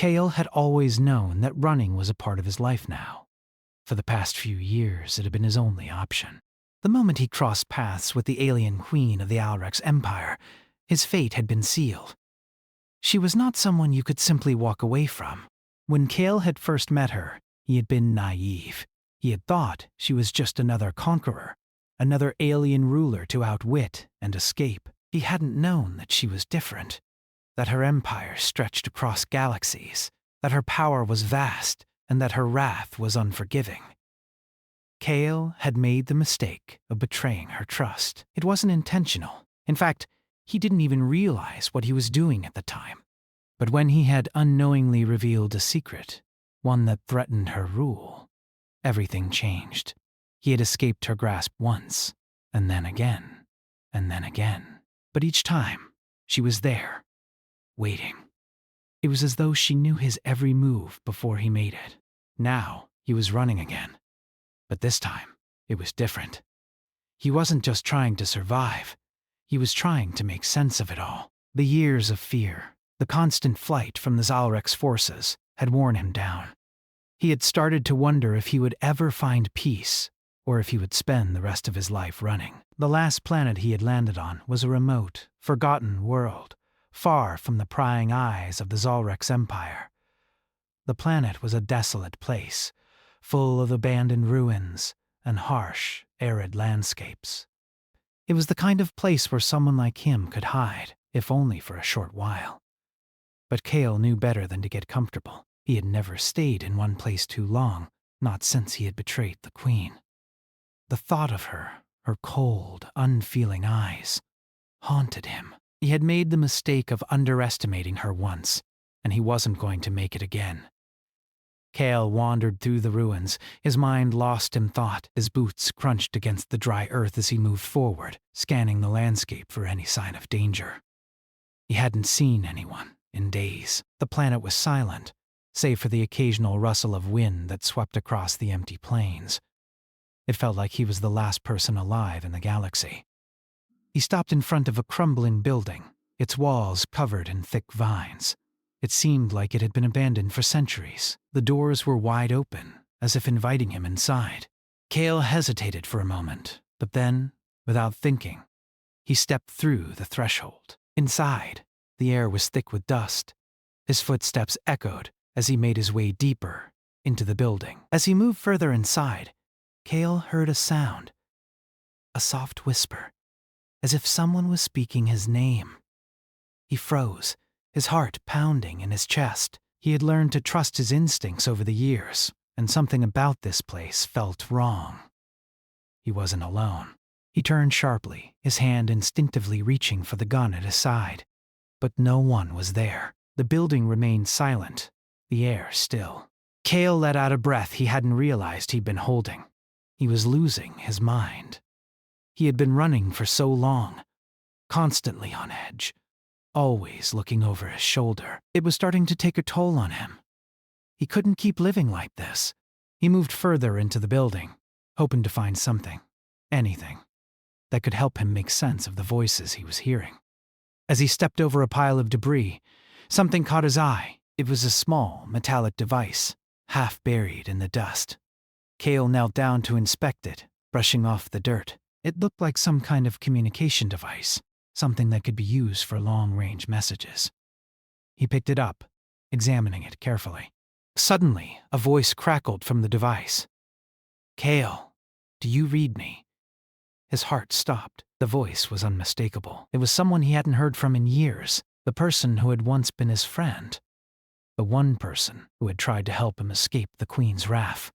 Kale had always known that running was a part of his life now. For the past few years, it had been his only option. The moment he crossed paths with the alien queen of the Orcs Empire, his fate had been sealed. She was not someone you could simply walk away from. When Kale had first met her, he had been naive. He had thought she was just another conqueror, another alien ruler to outwit and escape. He hadn't known that she was different, that her empire stretched across galaxies, that her power was vast, and that her wrath was unforgiving. Kale had made the mistake of betraying her trust. It wasn't intentional. In fact, he didn't even realize what he was doing at the time. But when he had unknowingly revealed a secret, one that threatened her rule, everything changed. He had escaped her grasp once, and then again, and then again. But each time, she was there, waiting. It was as though she knew his every move before he made it. Now, he was running again. But this time, it was different. He wasn't just trying to survive. He was trying to make sense of it all. The years of fear, the constant flight from the Zalrek's forces, had worn him down. He had started to wonder if he would ever find peace, or if he would spend the rest of his life running. The last planet he had landed on was a remote, forgotten world, far from the prying eyes of the Zalrek's empire. The planet was a desolate place, full of abandoned ruins and harsh, arid landscapes. It was the kind of place where someone like him could hide, if only for a short while. But Kale knew better than to get comfortable. He had never stayed in one place too long, not since he had betrayed the queen. The thought of her, her cold, unfeeling eyes, haunted him. He had made the mistake of underestimating her once, and he wasn't going to make it again. Kale wandered through the ruins, his mind lost in thought. His boots crunched against the dry earth as he moved forward, scanning the landscape for any sign of danger. He hadn't seen anyone in days. The planet was silent, save for the occasional rustle of wind that swept across the empty plains. It felt like he was the last person alive in the galaxy. He stopped in front of a crumbling building, its walls covered in thick vines. It seemed like it had been abandoned for centuries. The doors were wide open, as if inviting him inside. Kale hesitated for a moment, but then, without thinking, he stepped through the threshold. Inside, the air was thick with dust. His footsteps echoed as he made his way deeper into the building. As he moved further inside, Kale heard a sound, a soft whisper, as if someone was speaking his name. He froze, his heart pounding in his chest. He had learned to trust his instincts over the years, and something about this place felt wrong. He wasn't alone. He turned sharply, his hand instinctively reaching for the gun at his side. But no one was there. The building remained silent, the air still. Kale let out a breath he hadn't realized he'd been holding. He was losing his mind. He had been running for so long, constantly on edge, always looking over his shoulder. It was starting to take a toll on him. He couldn't keep living like this. He moved further into the building, hoping to find something, anything, that could help him make sense of the voices he was hearing. As he stepped over a pile of debris, something caught his eye. It was a small, metallic device, half buried in the dust. Kale knelt down to inspect it, brushing off the dirt. It looked like some kind of communication device, something that could be used for long-range messages. He picked it up, examining it carefully. Suddenly, a voice crackled from the device. "Kale, do you read me?" His heart stopped. The voice was unmistakable. It was someone he hadn't heard from in years, the person who had once been his friend. The one person who had tried to help him escape the Queen's wrath.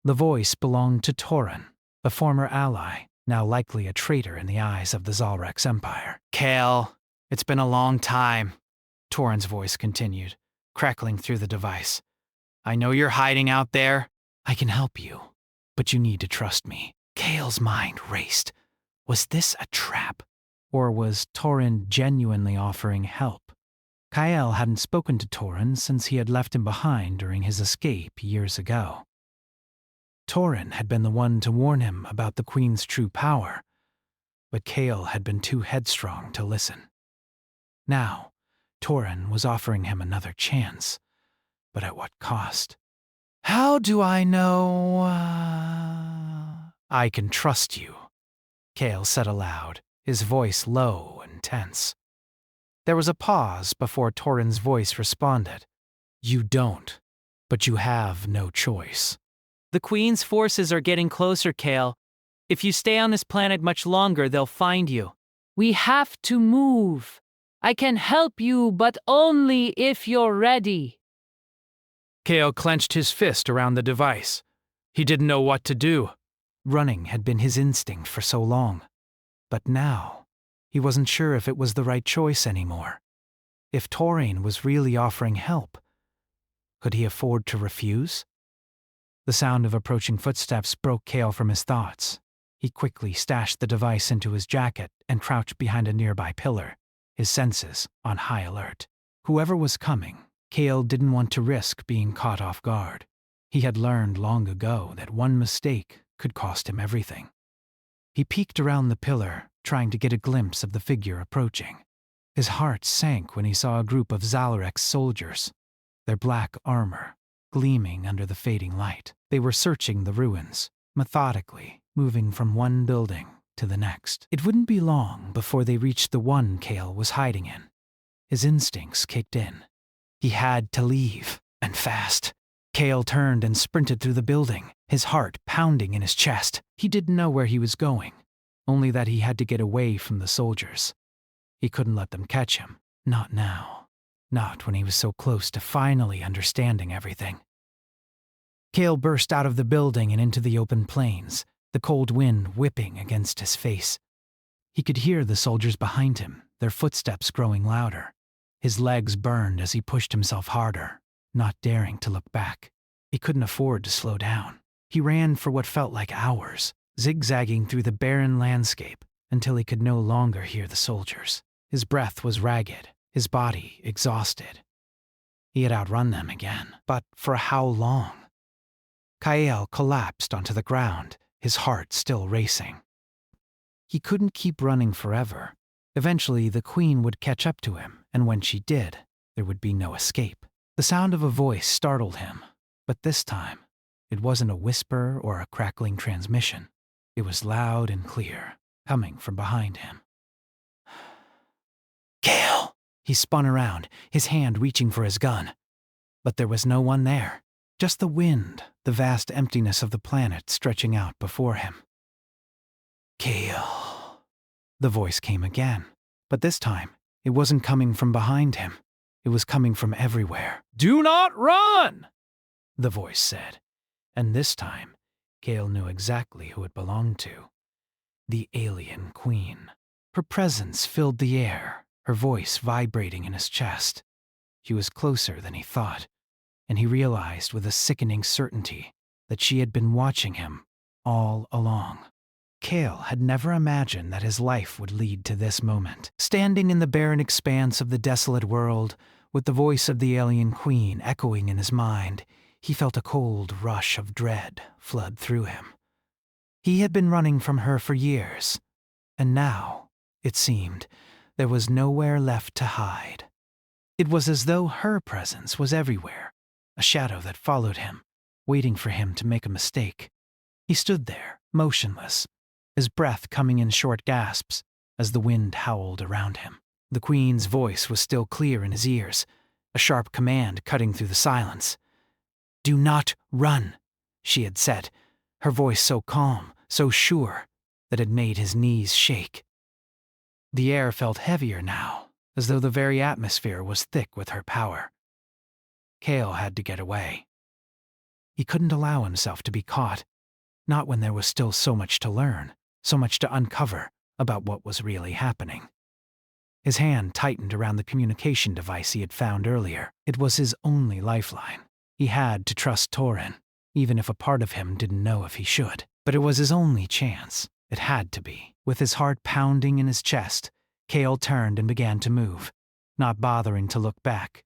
The voice belonged to Torin, a former ally, now likely a traitor in the eyes of the Zalrek's empire. "Kale, it's been a long time," Torin's voice continued, crackling through the device. "I know you're hiding out there. I can help you, but you need to trust me." Kale's mind raced. Was this a trap? Or was Torin genuinely offering help? Kyle hadn't spoken to Torin since he had left him behind during his escape years ago. Torin had been the one to warn him about the Queen's true power, but Kale had been too headstrong to listen. Now, Torin was offering him another chance, but at what cost? How do I know? I can trust you, Kale said aloud, his voice low and tense. There was a pause before Torin's voice responded. You don't, but you have no choice. The Queen's forces are getting closer, Kale. If you stay on this planet much longer, they'll find you. We have to move. I can help you, but only if you're ready. Kale clenched his fist around the device. He didn't know what to do. Running had been his instinct for so long. But now, he wasn't sure if it was the right choice anymore. If Torin was really offering help, could he afford to refuse? The sound of approaching footsteps broke Kale from his thoughts. He quickly stashed the device into his jacket and crouched behind a nearby pillar, his senses on high alert. Whoever was coming, Kale didn't want to risk being caught off guard. He had learned long ago that one mistake could cost him everything. He peeked around the pillar, trying to get a glimpse of the figure approaching. His heart sank when he saw a group of Zalarek's soldiers, their black armor gleaming under the fading light. They were searching the ruins, methodically, moving from one building to the next. It wouldn't be long before they reached the one Kale was hiding in. His instincts kicked in. He had to leave, and fast. Kale turned and sprinted through the building, his heart pounding in his chest. He didn't know where he was going, only that he had to get away from the soldiers. He couldn't let them catch him. Not now. Not when he was so close to finally understanding everything. Kale burst out of the building and into the open plains, the cold wind whipping against his face. He could hear the soldiers behind him, their footsteps growing louder. His legs burned as he pushed himself harder, not daring to look back. He couldn't afford to slow down. He ran for what felt like hours, zigzagging through the barren landscape until he could no longer hear the soldiers. His breath was ragged, his body exhausted. He had outrun them again, but for how long? Kale collapsed onto the ground, his heart still racing. He couldn't keep running forever. Eventually, the Queen would catch up to him, and when she did, there would be no escape. The sound of a voice startled him, but this time, it wasn't a whisper or a crackling transmission. It was loud and clear, coming from behind him. Kale! He spun around, his hand reaching for his gun. But there was no one there. Just the wind, the vast emptiness of the planet stretching out before him. Kale. The voice came again, but this time, it wasn't coming from behind him. It was coming from everywhere. Do not run! The voice said, and this time, Kale knew exactly who it belonged to. The alien queen. Her presence filled the air, her voice vibrating in his chest. She was closer than he thought, and he realized with a sickening certainty that she had been watching him all along. Kale had never imagined that his life would lead to this moment. Standing in the barren expanse of the desolate world, with the voice of the alien queen echoing in his mind, he felt a cold rush of dread flood through him. He had been running from her for years, and now, it seemed, there was nowhere left to hide. It was as though her presence was everywhere, a shadow that followed him, waiting for him to make a mistake. He stood there, motionless, his breath coming in short gasps as the wind howled around him. The Queen's voice was still clear in his ears, a sharp command cutting through the silence. "Do not run," she had said, her voice so calm, so sure, that it made his knees shake. The air felt heavier now, as though the very atmosphere was thick with her power. Kale had to get away. He couldn't allow himself to be caught, not when there was still so much to learn, so much to uncover about what was really happening. His hand tightened around the communication device he had found earlier. It was his only lifeline. He had to trust Torin, even if a part of him didn't know if he should. But it was his only chance. It had to be. With his heart pounding in his chest, Kale turned and began to move, not bothering to look back.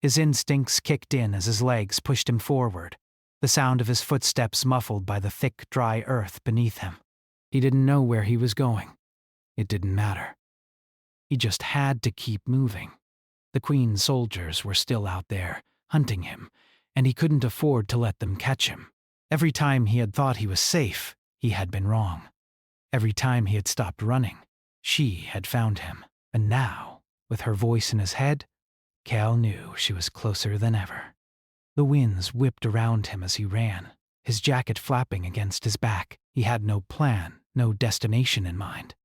His instincts kicked in as his legs pushed him forward, the sound of his footsteps muffled by the thick, dry earth beneath him. He didn't know where he was going. It didn't matter. He just had to keep moving. The Queen's soldiers were still out there, hunting him, and he couldn't afford to let them catch him. Every time he had thought he was safe, he had been wrong. Every time he had stopped running, she had found him. And now, with her voice in his head, Cal knew she was closer than ever. The winds whipped around him as he ran, his jacket flapping against his back. He had no plan, no destination in mind.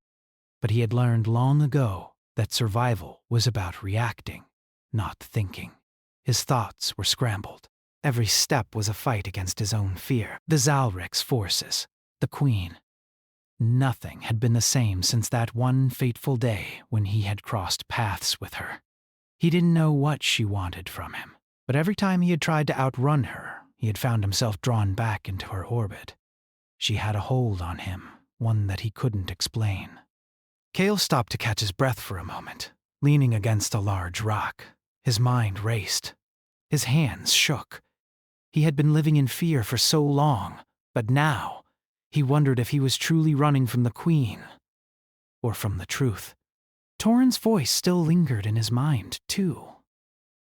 But he had learned long ago that survival was about reacting, not thinking. His thoughts were scrambled. Every step was a fight against his own fear. The Zalric's forces, the Queen. Nothing had been the same since that one fateful day when he had crossed paths with her. He didn't know what she wanted from him, but every time he had tried to outrun her, he had found himself drawn back into her orbit. She had a hold on him, one that he couldn't explain. Cale stopped to catch his breath for a moment, leaning against a large rock. His mind raced. His hands shook. He had been living in fear for so long, but now he wondered if he was truly running from the Queen or from the truth. Torin's voice still lingered in his mind, too.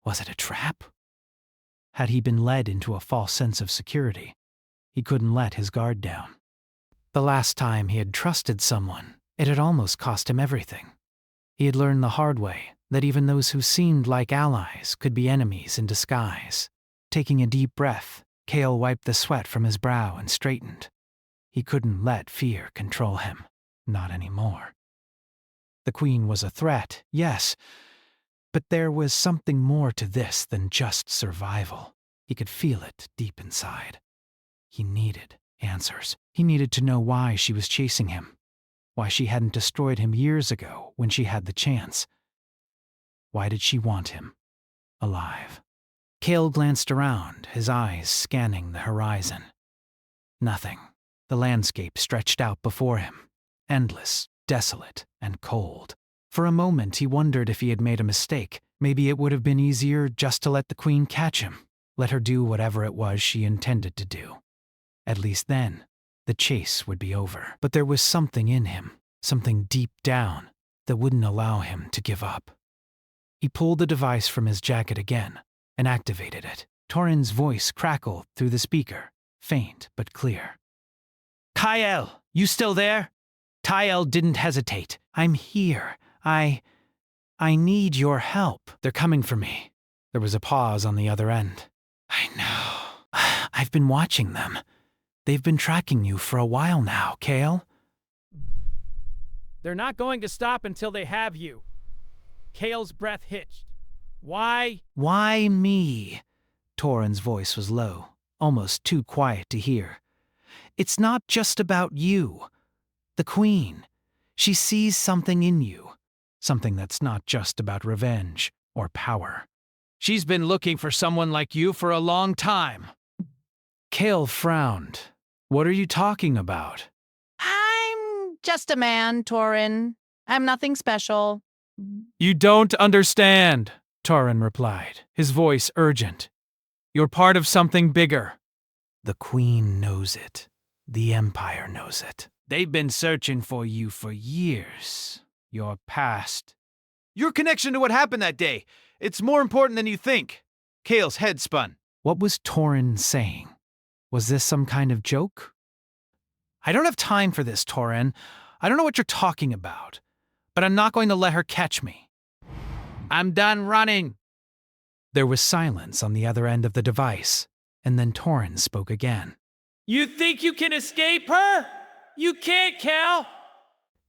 Was it a trap? Had he been led into a false sense of security? He couldn't let his guard down. The last time he had trusted someone, it had almost cost him everything. He had learned the hard way that even those who seemed like allies could be enemies in disguise. Taking a deep breath, Cale wiped the sweat from his brow and straightened. He couldn't let fear control him. Not anymore. The Queen was a threat, yes, but there was something more to this than just survival. He could feel it deep inside. He needed answers. He needed to know why she was chasing him, why she hadn't destroyed him years ago when she had the chance. Why did she want him alive? Cale glanced around, his eyes scanning the horizon. Nothing. The landscape stretched out before him, endless, desolate, and cold. For a moment he wondered if he had made a mistake. Maybe it would have been easier just to let the Queen catch him, let her do whatever it was she intended to do. At least then, the chase would be over. But there was something in him, something deep down, that wouldn't allow him to give up. He pulled the device from his jacket again and activated it. Torin's voice crackled through the speaker, faint but clear. "Kyle, you still there?" Kyle didn't hesitate. "I'm here. I need your help. They're coming for me." There was a pause on the other end. "I know. I've been watching them. They've been tracking you for a while now, Cale." They're not going to stop until they have you. Cale's breath hitched. Why? "Why me?" Torin's voice was low, almost too quiet to hear. "It's not just about you. The Queen. She sees something in you. Something that's not just about revenge or power. She's been looking for someone like you for a long time." Cale frowned. "What are you talking about?" I'm just a man, Torin. I'm nothing special. "You don't understand," Torin replied, his voice urgent. "You're part of something bigger." "The Queen knows it. The Empire knows it. They've been searching for you for years. Your past." Your connection to what happened that day. It's more important than you think. Cale's head spun. What was Torin saying? Was this some kind of joke? "I don't have time for this, Torin. I don't know what you're talking about. But I'm not going to let her catch me." I'm done running. There was silence on the other end of the device, and then Torin spoke again. You think you can escape her? You can't, Cal.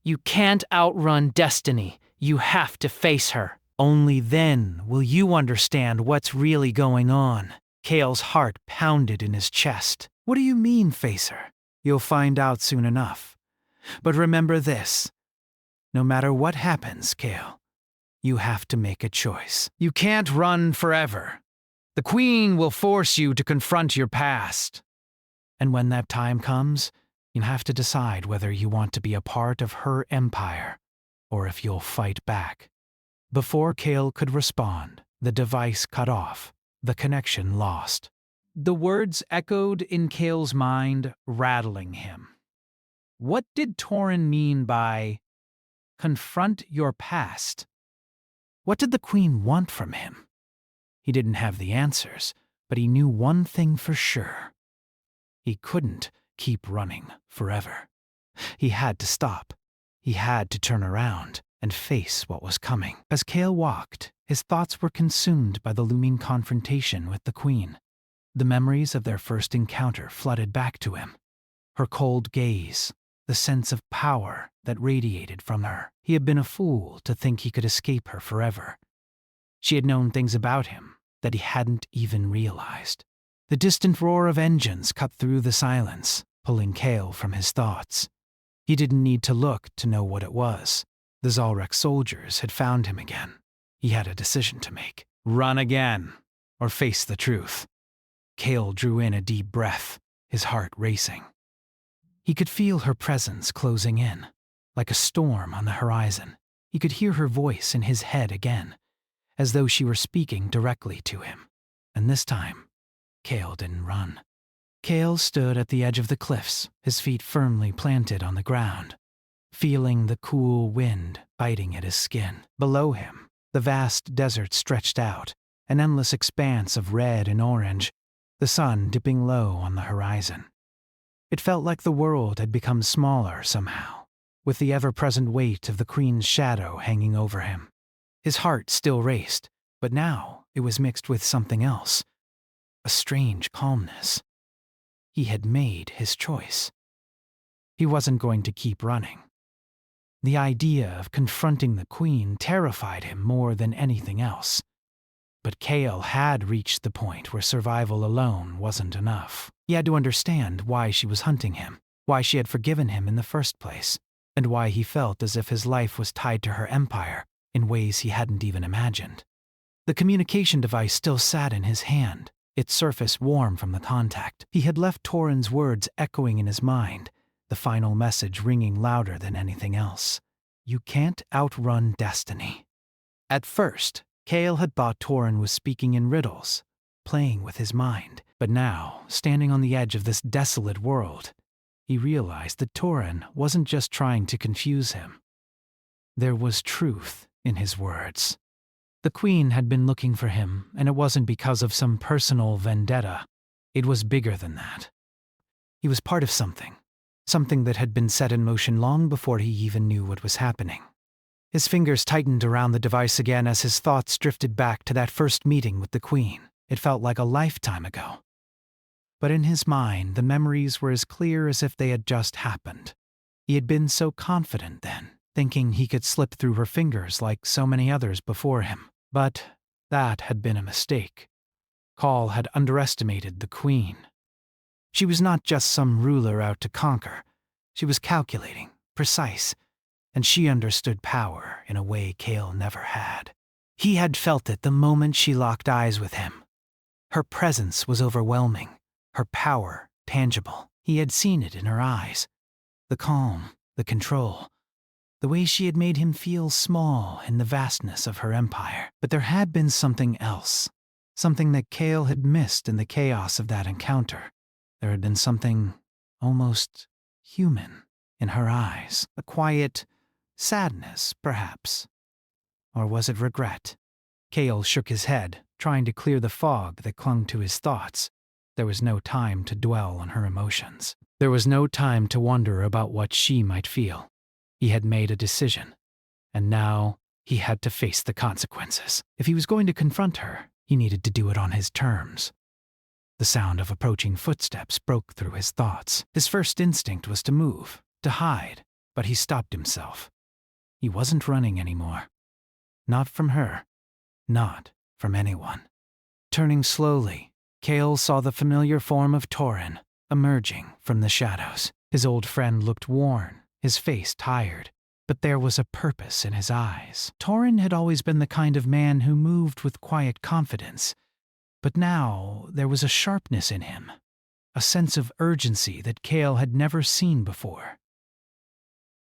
"You can't outrun destiny. You have to face her. Only then will you understand what's really going on." Cale's heart pounded in his chest. "What do you mean, face her? You'll find out soon enough. But remember this. No matter what happens, Cale, you have to make a choice. You can't run forever. The Queen will force you to confront your past. And when that time comes, you'll have to decide whether you want to be a part of her empire or if you'll fight back." Before Cale could respond, the device cut off, the connection lost. The words echoed in Cale's mind, rattling him. What did Torin mean by confront your past? What did the Queen want from him? He didn't have the answers, but he knew one thing for sure. He couldn't keep running forever. He had to stop. He had to turn around and face what was coming. As Cale walked, his thoughts were consumed by the looming confrontation with the Queen. The memories of their first encounter flooded back to him. Her cold gaze, the sense of power that radiated from her. He had been a fool to think he could escape her forever. She had known things about him that he hadn't even realized. The distant roar of engines cut through the silence, pulling Cale from his thoughts. He didn't need to look to know what it was. The Zalrek soldiers had found him again. He had a decision to make. Run again, or face the truth. Cale drew in a deep breath, his heart racing. He could feel her presence closing in, like a storm on the horizon. He could hear her voice in his head again, as though she were speaking directly to him. And this time, Cale didn't run. Cale stood at the edge of the cliffs, his feet firmly planted on the ground, feeling the cool wind biting at his skin. Below him, the vast desert stretched out, an endless expanse of red and orange, the sun dipping low on the horizon. It felt like the world had become smaller somehow, with the ever-present weight of the Queen's shadow hanging over him. His heart still raced, but now it was mixed with something else, a strange calmness. He had made his choice. He wasn't going to keep running. The idea of confronting the Queen terrified him more than anything else. But Cale had reached the point where survival alone wasn't enough. He had to understand why she was hunting him, why she had forgiven him in the first place, and why he felt as if his life was tied to her empire in ways he hadn't even imagined. The communication device still sat in his hand, its surface warm from the contact. He had left Torin's words echoing in his mind, the final message ringing louder than anything else. You can't outrun destiny. At first, Cale had thought Torin was speaking in riddles, playing with his mind. But now, standing on the edge of this desolate world, he realized that Torin wasn't just trying to confuse him. There was truth in his words. The Queen had been looking for him, and it wasn't because of some personal vendetta. It was bigger than that. He was part of something that had been set in motion long before he even knew what was happening. His fingers tightened around the device again as his thoughts drifted back to that first meeting with the Queen. It felt like a lifetime ago. But in his mind, the memories were as clear as if they had just happened. He had been so confident then, thinking he could slip through her fingers like so many others before him. But that had been a mistake. Call had underestimated the Queen. She was not just some ruler out to conquer. She was calculating, precise, and she understood power in a way Cale never had. He had felt it the moment she locked eyes with him. Her presence was overwhelming, her power tangible. He had seen it in her eyes. The calm, the control, the way she had made him feel small in the vastness of her empire. But there had been something else, something that Cale had missed in the chaos of that encounter. There had been something almost human in her eyes, a quiet sadness, perhaps. Or was it regret? Cale shook his head, trying to clear the fog that clung to his thoughts. There was no time to dwell on her emotions. There was no time to wonder about what she might feel. He had made a decision, and now he had to face the consequences. If he was going to confront her, he needed to do it on his terms. The sound of approaching footsteps broke through his thoughts. His first instinct was to move, to hide, but he stopped himself. He wasn't running anymore. Not from her. Not from anyone. Turning slowly, Cale saw the familiar form of Torin emerging from the shadows. His old friend looked worn, his face tired, but there was a purpose in his eyes. Torin had always been the kind of man who moved with quiet confidence, but now there was a sharpness in him, a sense of urgency that Cale had never seen before.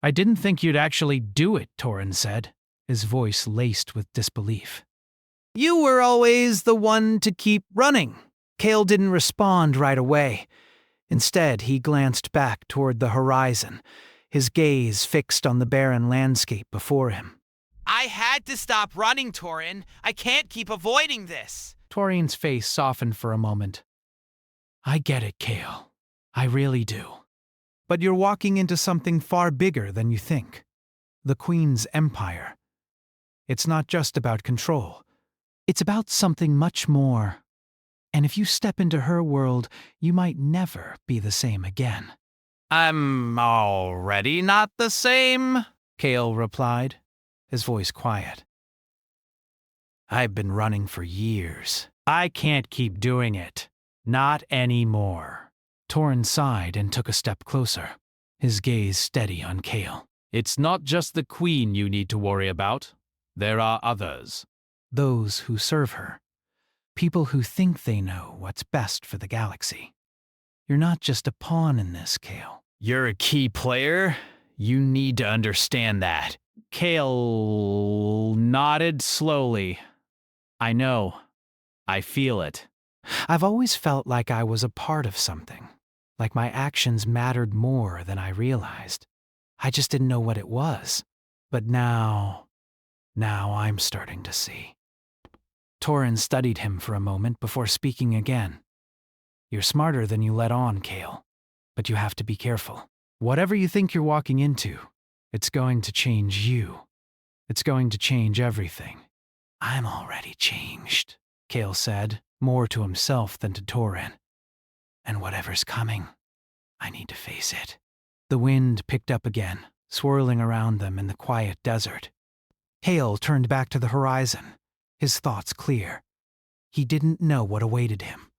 I didn't think you'd actually do it, Torin said, his voice laced with disbelief. You were always the one to keep running. Cale didn't respond right away. Instead, he glanced back toward the horizon, his gaze fixed on the barren landscape before him. I had to stop running, Torin. I can't keep avoiding this. Torian's face softened for a moment. I get it, Kale. I really do. But you're walking into something far bigger than you think. The Queen's empire. It's not just about control. It's about something much more. And if you step into her world, you might never be the same again. I'm already not the same, Kale replied, his voice quiet. I've been running for years. I can't keep doing it. Not anymore. Torin sighed and took a step closer, his gaze steady on Kale. It's not just the Queen you need to worry about. There are others. Those who serve her. People who think they know what's best for the galaxy. You're not just a pawn in this, Kale. You're a key player. You need to understand that. Kale nodded slowly. I know. I feel it. I've always felt like I was a part of something, like my actions mattered more than I realized. I just didn't know what it was. But now I'm starting to see. Torin studied him for a moment before speaking again. You're smarter than you let on, Kale, but you have to be careful. Whatever you think you're walking into, it's going to change you. It's going to change everything. I'm already changed, Kale said, more to himself than to Torin. And whatever's coming, I need to face it. The wind picked up again, swirling around them in the quiet desert. Kale turned back to the horizon, his thoughts clear. He didn't know what awaited him,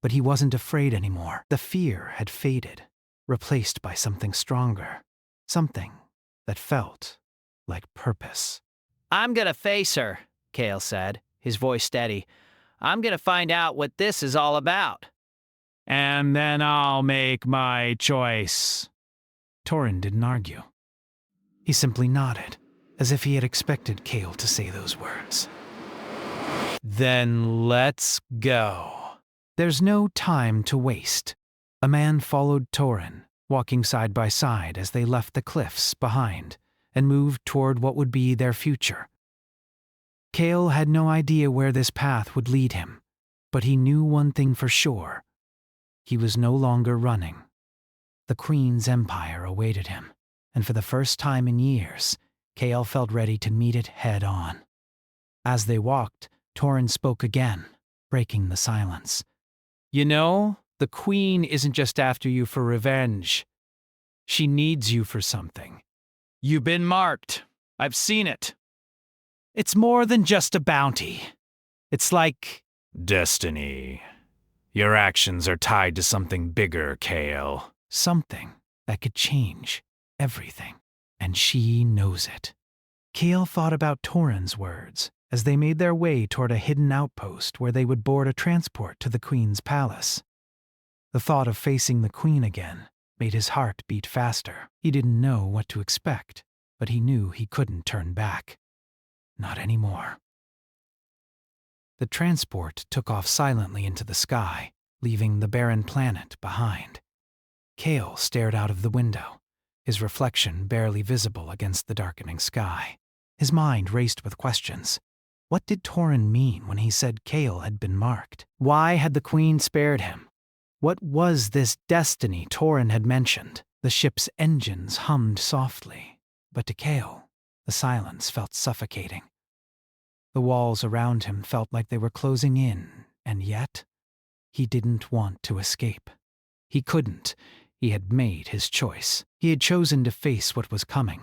but he wasn't afraid anymore. The fear had faded, replaced by something stronger, something that felt like purpose. I'm gonna face her, Kale said, his voice steady. I'm gonna find out what this is all about. And then I'll make my choice. Torin didn't argue. He simply nodded, as if he had expected Kale to say those words. Then let's go. There's no time to waste. A man followed Torin, walking side by side as they left the cliffs behind and moved toward what would be their future. Kale had no idea where this path would lead him, but he knew one thing for sure. He was no longer running. The Queen's empire awaited him, and for the first time in years, Kale felt ready to meet it head on. As they walked, Torin spoke again, breaking the silence. You know, the Queen isn't just after you for revenge. She needs you for something. You've been marked. I've seen it. It's more than just a bounty. It's like destiny. Your actions are tied to something bigger, Kale. Something that could change everything, and she knows it. Kale thought about Torin's words as they made their way toward a hidden outpost where they would board a transport to the Queen's palace. The thought of facing the Queen again made his heart beat faster. He didn't know what to expect, but he knew he couldn't turn back. Not anymore. The transport took off silently into the sky, leaving the barren planet behind. Kale stared out of the window, his reflection barely visible against the darkening sky. His mind raced with questions. What did Torin mean when he said Kale had been marked? Why had the Queen spared him? What was this destiny Torin had mentioned? The ship's engines hummed softly, but to Kale, the silence felt suffocating. The walls around him felt like they were closing in, and yet, he didn't want to escape. He couldn't. He had made his choice. He had chosen to face what was coming,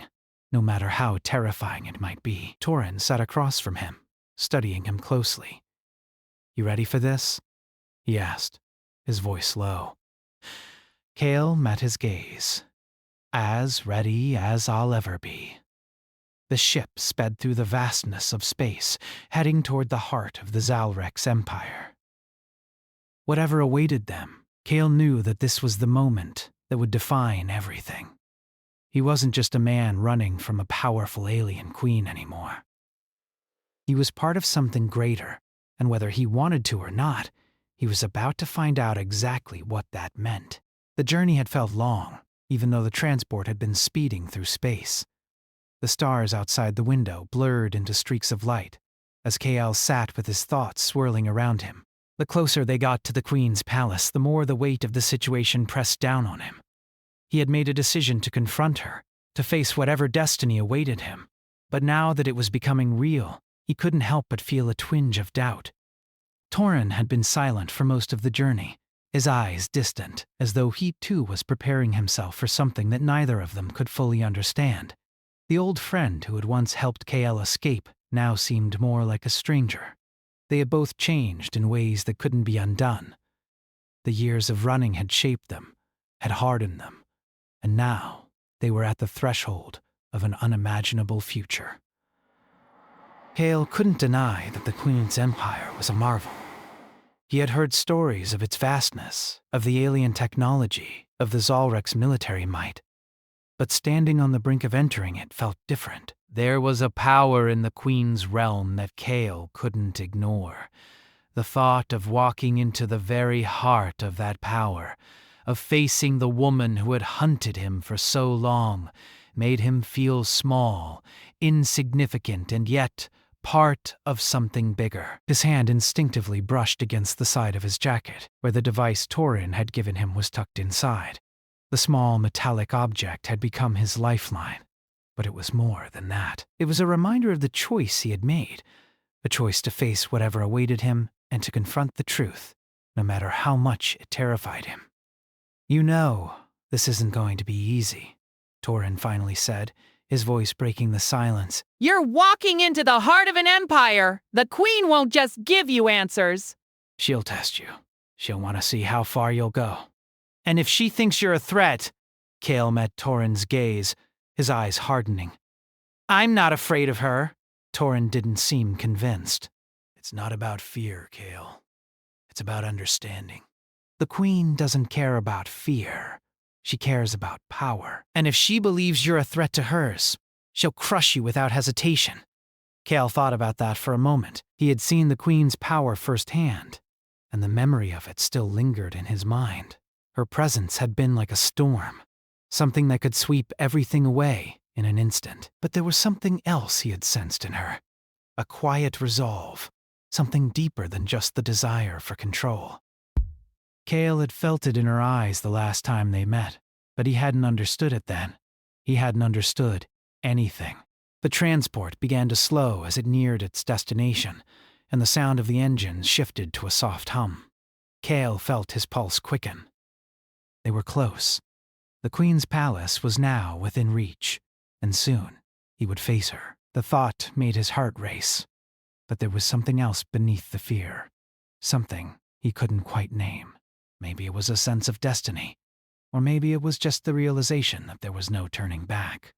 no matter how terrifying it might be. Torin sat across from him, studying him closely. You ready for this? He asked, his voice low. Kale met his gaze. As ready as I'll ever be. The ship sped through the vastness of space, heading toward the heart of the Zalrex Empire. Whatever awaited them, Kale knew that this was the moment that would define everything. He wasn't just a man running from a powerful alien queen anymore. He was part of something greater, and whether he wanted to or not, he was about to find out exactly what that meant. The journey had felt long, even though the transport had been speeding through space. The stars outside the window blurred into streaks of light, as Kael sat with his thoughts swirling around him. The closer they got to the Queen's palace, the more the weight of the situation pressed down on him. He had made a decision to confront her, to face whatever destiny awaited him. But now that it was becoming real, he couldn't help but feel a twinge of doubt. Torin had been silent for most of the journey, his eyes distant, as though he too was preparing himself for something that neither of them could fully understand. The old friend who had once helped Kael escape now seemed more like a stranger. They had both changed in ways that couldn't be undone. The years of running had shaped them, had hardened them, and now they were at the threshold of an unimaginable future. Kael couldn't deny that the Queen's empire was a marvel. He had heard stories of its vastness, of the alien technology, of the Zalrek's military might. But standing on the brink of entering it felt different. There was a power in the Queen's realm that Kael couldn't ignore. The thought of walking into the very heart of that power, of facing the woman who had hunted him for so long, made him feel small, insignificant, and yet part of something bigger. His hand instinctively brushed against the side of his jacket, where the device Torin had given him was tucked inside. The small metallic object had become his lifeline, but it was more than that. It was a reminder of the choice he had made, a choice to face whatever awaited him and to confront the truth, no matter how much it terrified him. "You know, this isn't going to be easy," Torin finally said, his voice breaking the silence. You're walking into the heart of an empire. The Queen won't just give you answers. "She'll test you. She'll want to see how far you'll go. And if she thinks you're a threat," Kael met Torin's gaze, his eyes hardening. "I'm not afraid of her." Torin didn't seem convinced. "It's not about fear, Kael. It's about understanding. The Queen doesn't care about fear. She cares about power. And if she believes you're a threat to hers, she'll crush you without hesitation." Kael thought about that for a moment. He had seen the Queen's power firsthand, and the memory of it still lingered in his mind. Her presence had been like a storm, something that could sweep everything away in an instant. But there was something else he had sensed in her, a quiet resolve, something deeper than just the desire for control. Kael had felt it in her eyes the last time they met, but he hadn't understood it then. He hadn't understood anything. The transport began to slow as it neared its destination, and the sound of the engines shifted to a soft hum. Kael felt his pulse quicken. They were close. The Queen's palace was now within reach, and soon he would face her. The thought made his heart race, but there was something else beneath the fear, something he couldn't quite name. Maybe it was a sense of destiny, or maybe it was just the realization that there was no turning back.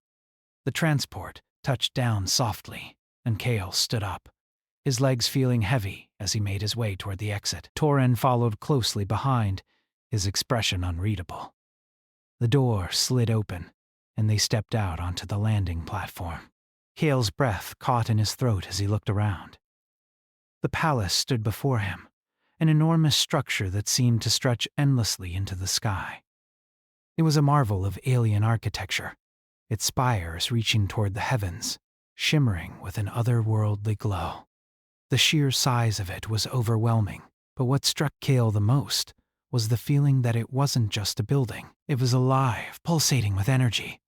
The transport touched down softly, and Kael stood up, his legs feeling heavy as he made his way toward the exit. Torin followed closely behind, his expression unreadable. The door slid open, and they stepped out onto the landing platform. Kael's breath caught in his throat as he looked around. The palace stood before him, an enormous structure that seemed to stretch endlessly into the sky. It was a marvel of alien architecture, its spires reaching toward the heavens, shimmering with an otherworldly glow. The sheer size of it was overwhelming, but what struck Kael the most was the feeling that it wasn't just a building. It was alive, pulsating with energy,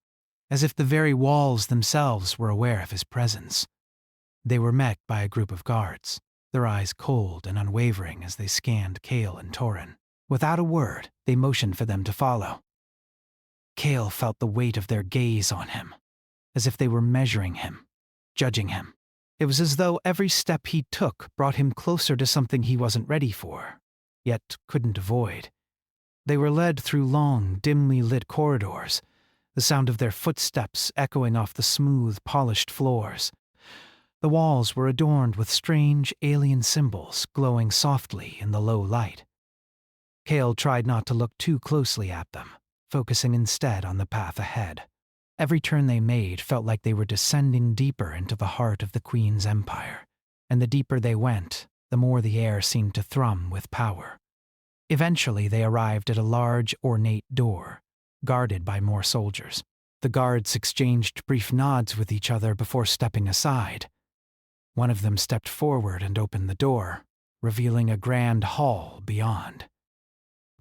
as if the very walls themselves were aware of his presence. They were met by a group of guards, their eyes cold and unwavering as they scanned Kael and Torin. Without a word, they motioned for them to follow. Kael felt the weight of their gaze on him, as if they were measuring him, judging him. It was as though every step he took brought him closer to something he wasn't ready for, yet couldn't avoid. They were led through long, dimly lit corridors, the sound of their footsteps echoing off the smooth, polished floors. The walls were adorned with strange, alien symbols glowing softly in the low light. Kael tried not to look too closely at them, focusing instead on the path ahead. Every turn they made felt like they were descending deeper into the heart of the Queen's empire, and the deeper they went, the more the air seemed to thrum with power. Eventually they arrived at a large, ornate door, guarded by more soldiers. The guards exchanged brief nods with each other before stepping aside. One of them stepped forward and opened the door, revealing a grand hall beyond.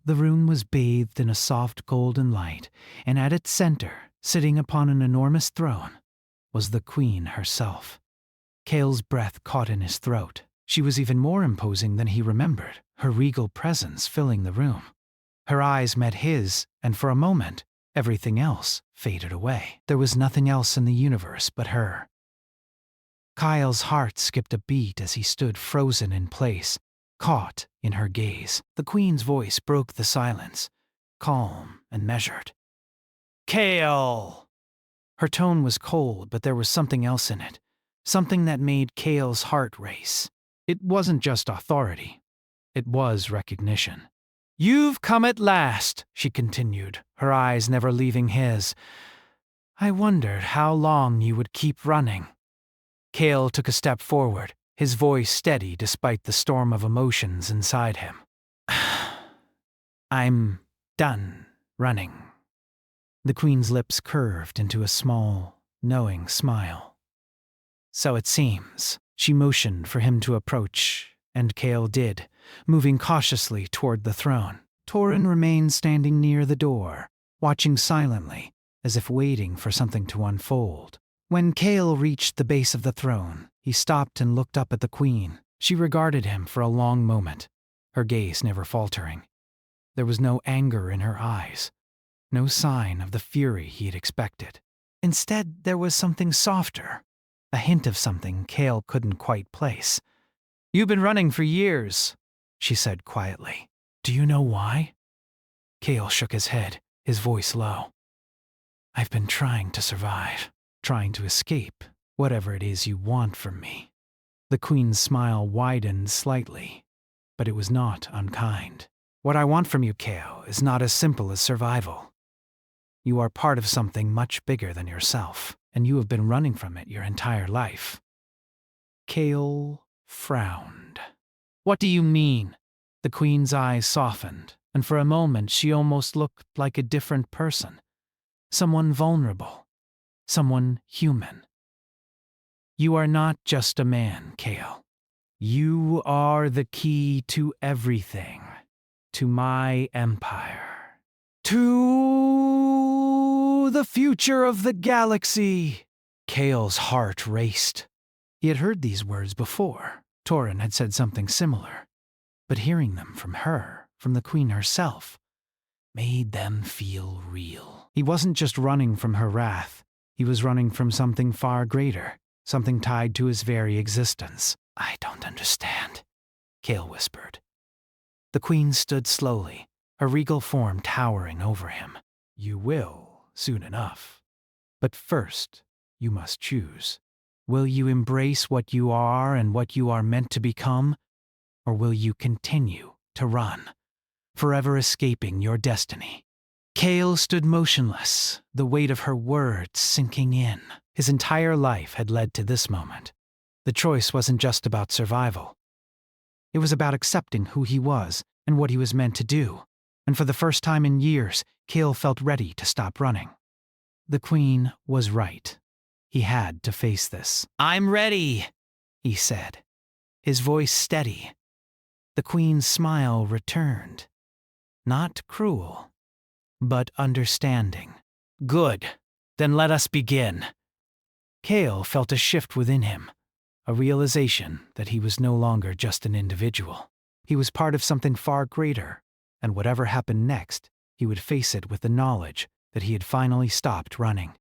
The room was bathed in a soft golden light, and at its center, sitting upon an enormous throne, was the Queen herself. Cale's breath caught in his throat. She was even more imposing than he remembered, her regal presence filling the room. Her eyes met his, and for a moment, everything else faded away. There was nothing else in the universe but her. Kyle's heart skipped a beat as he stood frozen in place, caught in her gaze. The Queen's voice broke the silence, calm and measured. Kale! Her tone was cold, but there was something else in it, something that made Cale's heart race. It wasn't just authority. It was recognition. You've come at last, She continued, her eyes never leaving his. I wondered how long you would keep running. Cale took a step forward, his voice steady despite the storm of emotions inside him. I'm done running. The Queen's lips curved into a small, knowing smile. So it seems. She motioned for him to approach, and Cale did, moving cautiously toward the throne. Torin remained standing near the door, watching silently, as if waiting for something to unfold. When Cale reached the base of the throne, he stopped and looked up at the Queen. She regarded him for a long moment, her gaze never faltering. There was no anger in her eyes, no sign of the fury he had expected. Instead, there was something softer, a hint of something Cale couldn't quite place. You've been running for years, she said quietly. Do you know why? Cale shook his head, his voice low. I've been trying to survive, trying to escape whatever it is you want from me. The Queen's smile widened slightly, but it was not unkind. What I want from you, Cale, is not as simple as survival. You are part of something much bigger than yourself, and you have been running from it your entire life. Cale frowned. What do you mean? The Queen's eyes softened, and for a moment she almost looked like a different person. Someone vulnerable. Someone human. You are not just a man, Cale. You are the key to everything. To my empire. To the future of the galaxy. Cale's heart raced. He had heard these words before. Torin had said something similar. But hearing them from her, from the Queen herself, made them feel real. He wasn't just running from her wrath. He was running from something far greater, something tied to his very existence. I don't understand, Cale whispered. The Queen stood slowly, her regal form towering over him. You will, soon enough. But first, you must choose. Will you embrace what you are and what you are meant to become? Or will you continue to run, forever escaping your destiny? Cale stood motionless, the weight of her words sinking in. His entire life had led to this moment. The choice wasn't just about survival. It was about accepting who he was and what he was meant to do. And for the first time in years, Cale felt ready to stop running. The Queen was right. He had to face this. I'm ready, he said, his voice steady. The Queen's smile returned. Not cruel, but understanding. Good. Then let us begin. Cale felt a shift within him, a realization that he was no longer just an individual. He was part of something far greater, and whatever happened next, he would face it with the knowledge that he had finally stopped running.